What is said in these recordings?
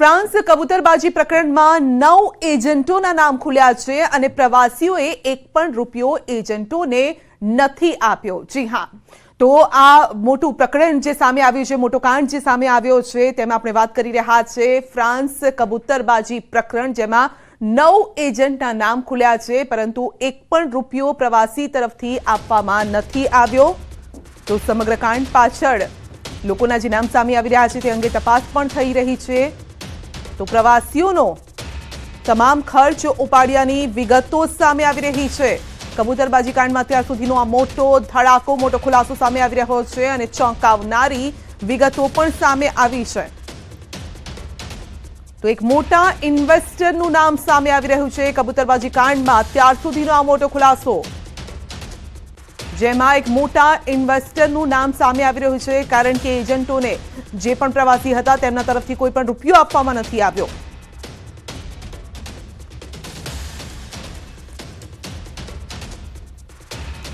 France કબૂતરબાજી પ્રકરણમાં 9 એજન્ટોના નામ ખુલ્યા છે અને પ્રવાસીઓએ એક પણ રૂપિયો એજન્ટોને નથી આપ્યો। જી હા, તો આ મોટું પ્રકરણ જે સામે આવ્યું છે, મોટો કાંડ જે સામે આવ્યો છે, તેમાં આપણે વાત કરી રહ્યા છે ફ્રાન્સ કબૂતરબાજી પ્રકરણ, જેમાં 9 એજન્ટના નામ ખુલ્યા છે, પરંતુ એક પણ રૂપિયો પ્રવાસી તરફથી આપવામાં નથી આવ્યો। તો સમગ્ર કાંડ પાછળ લોકોના જે નામ સામે આવી રહ્યા છે તે અંગે તપાસ પણ થઈ રહી છે। તો પ્રવાસીઓનો તમામ ખર્ચ ઉપાડ્યાની વિગતો સામે આવી રહી છે। કબૂતરબાજી કાંડમાં અત્યાર સુધીનો આ મોટો ધડાકો, મોટો ખુલાસો સામે આવી રહ્યો છે અને ચોંકાવનારી વિગતો પણ સામે આવી છે। તો એક મોટા ઇન્વેસ્ટરનું નામ સામે આવી રહ્યું છે કબૂતરબાજી કાંડમાં અત્યાર સુધીનો આ મોટો ખુલાસો, જેમાં એક મોટા ઇન્વેસ્ટરનું નામ સામે આવી રહ્યું છે, કારણ કે એજન્ટોને જે પણ પ્રવાસી હતા તેમના તરફથી કોઈ પણ રૂપિયો આપવામાં નથી આવ્યો।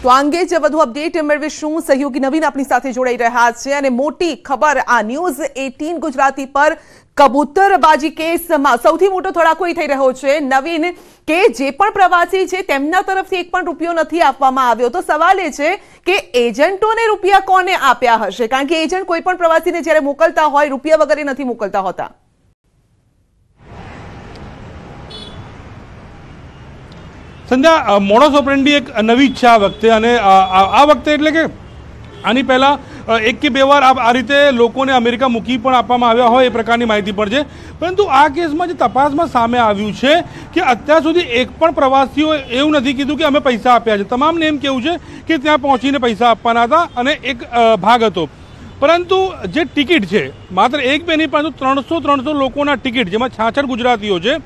તો આ અંગે જ વધુ અપડેટ મેળવીશું। સહયોગી નવીન આપણી સાથે જોડાઈ રહ્યા છે અને મોટી ખબર આ ન્યૂઝ 18 ગુજરાતી પર કબૂતરબાજી કેસમાં સૌથી મોટો ધડાકો થઈ રહ્યો છે નવીન, કે જે પણ પ્રવાસી છે તેમના તરફથી એક પણ રૂપિયો નથી આપવામાં આવ્યો। તો સવાલ એ છે કે એજન્ટોને રૂપિયા કોને આપ્યા હશે, કારણ કે એજન્ટ કોઈ પણ પ્રવાસીને જ્યારે મોકલતા હોય રૂપિયા વગર નથી મોકલતા હોતા। સંધ્યા, મોડસ ઓપરેન્ડી એક નવી છે આ વખતે, અને આ વખતે એટલે કે આની પહેલાં એક કે બે વાર આ રીતે લોકોને અમેરિકા મૂકી પણ આપવામાં આવ્યા હોય એ પ્રકારની માહિતી પણ છે, પરંતુ આ કેસમાં જે તપાસમાં સામે આવ્યું છે કે અત્યાર સુધી એક પણ પ્રવાસીઓ એવું નથી કીધું કે અમે પૈસા આપ્યા છે। તમામને એમ કહેવું છે કે ત્યાં પહોંચીને પૈસા આપવાના હતા અને એક ભાગ હતો, પરંતુ જે ટિકિટ છે માત્ર એક બે નહીં પરંતુ 300 લોકોના ટિકિટ, જેમાં 66 ગુજરાતીઓ છે,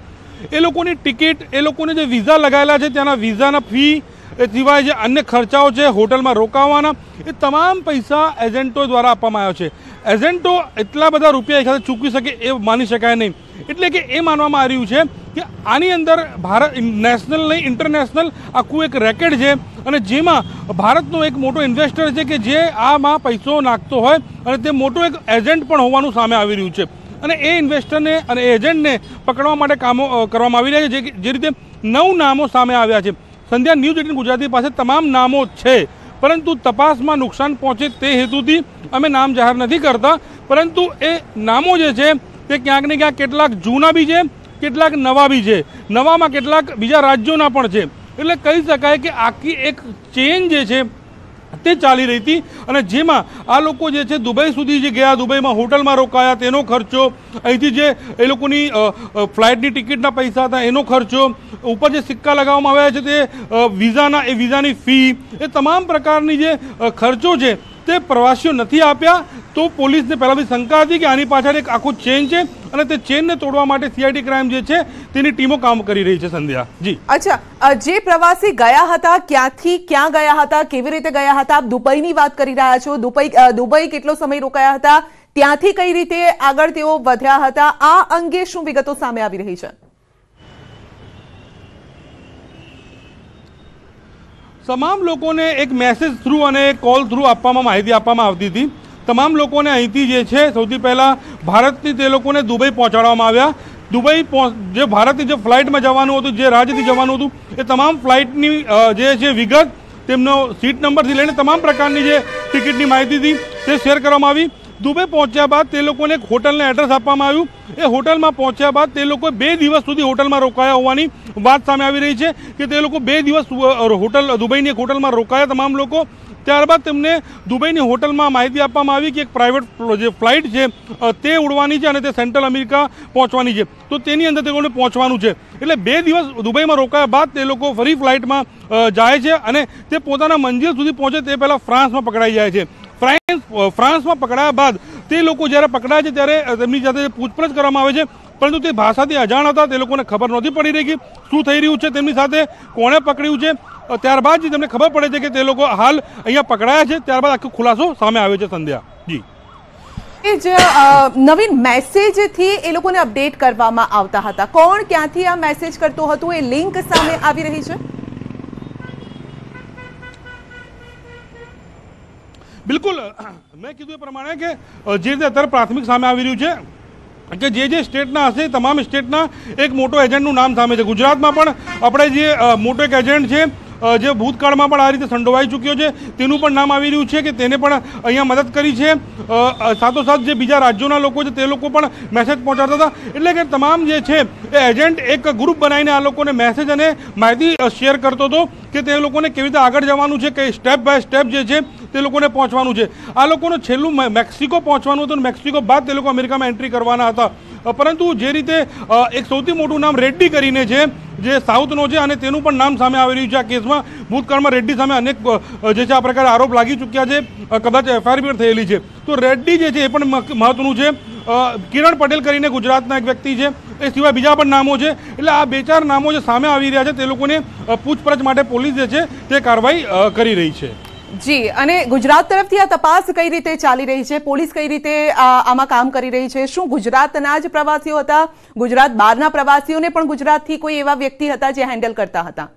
એ લોકોની ટિકિટ, એ લોકોને જે વિઝા લગાવેલા છે ત્યાંના વિઝાના ફી, એ સિવાય જે અન્ય ખર્ચાઓ છે હોટલમાં રોકાવાના, એ તમામ પૈસા એજન્ટો દ્વારા આપવામાં આવ્યો છે। એજન્ટો એટલા બધા રૂપિયા એક સાથે ચૂકવી શકે એ માની શકાય નહીં, એટલે કે એ માનવામાં આવી રહ્યું છે કે આની અંદર ભારત નેશનલ નહીં ઇન્ટરનેશનલ આખું એક રેકેટ છે, અને જેમાં ભારતનો એક મોટો ઇન્વેસ્ટર છે કે જે આમાં પૈસો નાખતો હોય અને તે મોટો એક એજન્ટ પણ હોવાનું સામે આવી રહ્યું છે। અને એ ઇન્વેસ્ટરને અને એજન્ટને પકડવા માટે કામો કરવામાં આવી રહ્યા છે। જે રીતે 9 નામો સામે આવ્યા છે સંધ્યા, ન્યૂઝ 18 ગુજરાતી પાસે તમામ નામો છે, પરંતુ તપાસમાં નુકસાન પહોંચે તે હેતુથી અમે નામ જાહેર નથી કરતા, પરંતુ એ નામો જે છે તે ક્યાંક ને ક્યાંક કેટલાક જૂના બી છે, કેટલાક નવા બી છે, નવામાં કેટલાક બીજા રાજ્યોના પણ છે। એટલે કહી શકાય કે આખી એક ચેન જે છે તે ચાલી રહી હતી, અને જેમાં આ લોકો જે છે દુબઈ સુધી જે ગયા, દુબઈમાં હોટલમાં રોકાયા તેનો ખર્ચો, અહીંથી જે એ લોકોની ફ્લાઇટની ટિકિટના પૈસા હતા એનો ખર્ચો, ઉપર જે સિક્કા લગાવવામાં આવ્યા છે તે વિઝાના, એ વિઝાની ફી, એ તમામ પ્રકારની જે ખર્ચો છે તે પ્રવાસીઓ નથી આપ્યા। તો પોલીસને પહેલાંથી શંકા હતી કે આની પાછળ એક આખું ચેન છે, અને તે ચેનને તોડવા માટે સીઆઈડી ક્રાઇમ જે છે તેની ટીમો કામ કરી રહી છે। સંધ્યા જી, અચ્છા, જે પ્રવાસી ગયા હતા ક્યાંથી ક્યાં ગયા હતા, કેવી રીતે ગયા હતા? આપ દુબઈની વાત કરી રહ્યા છો, દુબઈ કેટલો સમય રોકાયા હતા, ત્યાંથી કઈ રીતે આગળ તેઓ વધ્યા હતા, આ અંગે શું વિગતો સામે આવી રહી છે? તમામ લોકોને એક મેસેજ થ્રુ અને કોલ થ્રુ આપવામાં માહિતી આપવામાં આવતી હતી। તમામ લોકોને અહીંથી જે છે સૌથી પહેલાં ભારતથી તે લોકોને દુબઈ પહોંચાડવામાં આવ્યા। દુબઈ જે ભારતની જે ફ્લાઇટમાં જવાનું હતું, જે રાજ્યથી જવાનું હતું, એ તમામ ફ્લાઇટની જે છે વિગત, તેમનો સીટ નંબરથી લઈને તમામ પ્રકારની જે ટિકિટની માહિતી હતી તે શેર કરવામાં આવી। દુબઈ પહોંચ્યા બાદ તે લોકોને એક હોટલને એડ્રેસ આપવામાં આવ્યું। એ હોટલમાં પહોંચ્યા બાદ તે લોકો 2 દિવસ સુધી હોટલમાં રોકાયા હોવાની વાત સામે આવી રહી છે કે તે લોકો 2 દિવસ દુબઈની એક હોટલમાં રોકાયા તમામ લોકો। ત્યારબાદ તેમને દુબઈની હોટલમાં માહિતી આપવામાં આવી કે એક પ્રાઇવેટ જે ફ્લાઇટ છે તે ઉડવાની છે અને તે સેન્ટ્રલ અમેરિકા પહોંચવાની છે, તો તેની અંદર તે લોકોને પહોંચવાનું છે। એટલે 2 દિવસ દુબઈમાં રોકાયા બાદ તે લોકો ફરી ફ્લાઇટમાં જાય છે અને તે પોતાના મંજિલ સુધી પહોંચે તે પહેલાં ફ્રાન્સમાં પકડાઈ જાય છે। ફ્રાન્સમાં પકડાયા બાદ તે લોકો જ્યારે પકડાય છે ત્યારે તેમની સાથે પૂછપરછ કરવામાં આવે છે, પરંતુ તે ભાષાથી અજાણ હતા, તે લોકોને ખબર નહોતી પડી રહી કે શું થઈ રહ્યું છે, તેમની સાથે કોણે પકડ્યું છે। ત્યારબાદ જ તેમને ખબર પડે છે કે તે લોકો હાલ અહીંયા પકડાયા છે, ત્યારબાદ આખો ખુલાસો સામે આવ્યો છે। સંધ્યા જી, એ જે નવીન મેસેજથી એ લોકોને અપડેટ કરવામાં આવતા હતા, કોણ ક્યાંથી આ મેસેજ કરતો હતો, એ લિંક સામે આવી રહી છે? બિલકુલ, મેં કીધું એ પ્રમાણે કે જે રીતે અત્યારે પ્રાથમિક સામે આવી રહ્યું છે કે જે સ્ટેટના હશે તમામ સ્ટેટના એક મોટો એજન્ટનું નામ સામે છે. ગુજરાતમાં પણ આપણે જે મોટો એક એજન્ટ છે જે ભૂતકાળમાં પણ આ રીતે સંડોવાઈ ચૂક્યો છે તેનું પણ નામ આવી રહ્યું છે કે તેને પણ અહીંયા મદદ કરી છે. સાથોસાથ જે બીજા રાજ્યોના લોકો છે તે લોકો પણ મેસેજ પહોંચાડતા હતા. એટલે કે તમામ જે છે એ એજન્ટ એક ગ્રુપ બનાવીને આ લોકોને મેસેજ અને માહિતી શેર કરતો હતો કે તે લોકોને કેવી રીતે આગળ જવાનું છે, કે સ્ટેપ બાય સ્ટેપ જે છે તે લોકોને પહોંચવાનું છે. આ લોકોનું છેલ્લું મેક્સિકો પહોંચવાનું હતું અને મેક્સિકો બાદ તે લોકો અમેરિકામાં એન્ટ્રી કરવાના હતા. પરંતુ જે રીતે એક સૌથી મોટું નામ રેડ્ડી કરીને છે જે સાઉથનો છે અને તેનું પણ નામ સામે આવી રહ્યું છે આ કેસમાં. ભૂતકાળમાં રેડ્ડી સામે અનેક જે છે આ પ્રકારે આરોપ લાગી ચૂક્યા છે, કદાચ એફઆઈઆર પણ થયેલી છે. તો રેડ્ડી જે છે એ પણ મહત્વનું છે. કિરણ પટેલ કરીને ગુજરાતના એક વ્યક્તિ છે, એ સિવાય બીજા પણ નામો છે. એટલે આ 2-4 નામો જે સામે આવી રહ્યા છે તે લોકોને પૂછપરછ માટે પોલીસ જે છે તે કાર્યવાહી કરી રહી છે. જી, અને ગુજરાત તરફથી આ તપાસ કઈ રીતે ચાલી રહી છે? પોલીસ કઈ રીતે આમાં કામ કરી રહી છે? શું ગુજરાતના જ પ્રવાસીઓ હતા, ગુજરાત બહારના પ્રવાસીઓને પણ ગુજરાતથી કોઈ એવા વ્યક્તિ હતા જે હેન્ડલ કરતા હતા?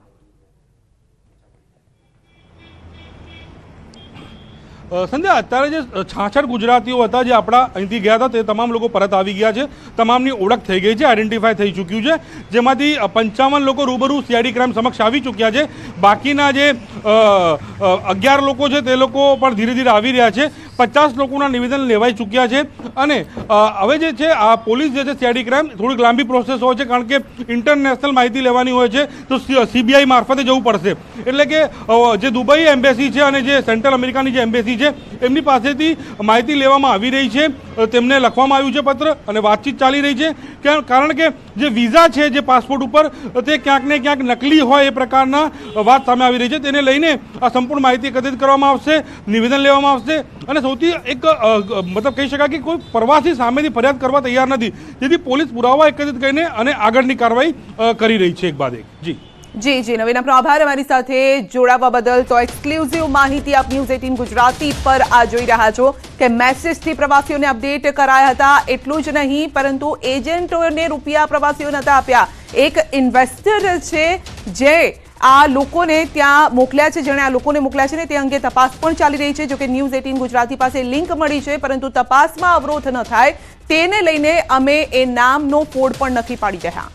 સંધ્યા, અત્યારે જે 66 ગુજરાતીઓ હતા જે આપણા અહીંથી ગયા હતા તે તમામ લોકો પરત આવી ગયા છે. તમામની ઓળખ થઈ ગઈ છે, આઈડેન્ટિફાય થઈ ચૂક્યું છે, જેમાંથી 55 લોકો રૂબરૂ સીઆઈડી ક્રાઇમ સમક્ષ આવી ચૂક્યા છે. બાકીના જે 11 લોકો છે તે લોકો પણ ધીરે ધીરે આવી રહ્યા છે. 50 લોકોના નિવેદન લેવાઈ ચૂક્યા છે. અને હવે જે છે આ પોલીસ જે છે સીઆઈડી ક્રાઇમ થોડીક લાંબી પ્રોસેસ હોય છે, કારણ કે ઇન્ટરનેશનલ માહિતી લેવાની હોય છે તો સીબીઆઈ મારફતે જવું પડશે. એટલે કે જે દુબઈ એમ્બેસી છે અને જે સેન્ટ્રલ અમેરિકાની જે એમ્બેસી છે એમની પાસેથી માહિતી લેવામાં આવી રહી છે. તેમને લખવામાં આવ્યું છે પત્ર અને વાતચીત ચાલી રહી છે. કારણ કે જે વિઝા છે જે પાસપોર્ટ ઉપર તે ક્યાંક ને ક્યાંક નકલી હોય એ પ્રકારના વાત સામે આવી રહી છે. તેને લઈને આ સંપૂર્ણ માહિતી એકત્રિત કરવામાં આવશે, નિવેદન લેવામાં આવશે. અને સૌથી એક મતલબ કહી શકાય કે કોઈ પ્રવાસી સામેથી ફરિયાદ કરવા તૈયાર નથી, જેથી પોલીસ પુરાવા એકત્રિત કરીને અને આગળની કાર્યવાહી કરી રહી છે એક બાદ એક. જી, નવીન, આપનો આભાર અમારી સાથે જોડાવા બદલ. તો એક્સક્લુઝિવ માહિતી આપ ન્યૂઝ 18 ગુજરાતી પર આ જોઈ રહ્યા છો કે મેસેજથી પ્રવાસીઓને અપડેટ કરાયા હતા. એટલું જ નહીં, પરંતુ એજન્ટોને રૂપિયા પ્રવાસીઓને નતા આપ્યા. એક ઇન્વેસ્ટર છે જે આ લોકોને ત્યાં મોકલ્યા છે, જેણે આ લોકોને મોકલ્યા છે ને તે અંગે તપાસ પણ ચાલી રહી છે. જોકે ન્યૂઝ 18 ગુજરાતી પાસે લિંક મળી છે, પરંતુ તપાસમાં અવરોધ ન થાય તેને લઈને અમે એ નામનો ફોડ પણ નથી પાડી રહ્યા.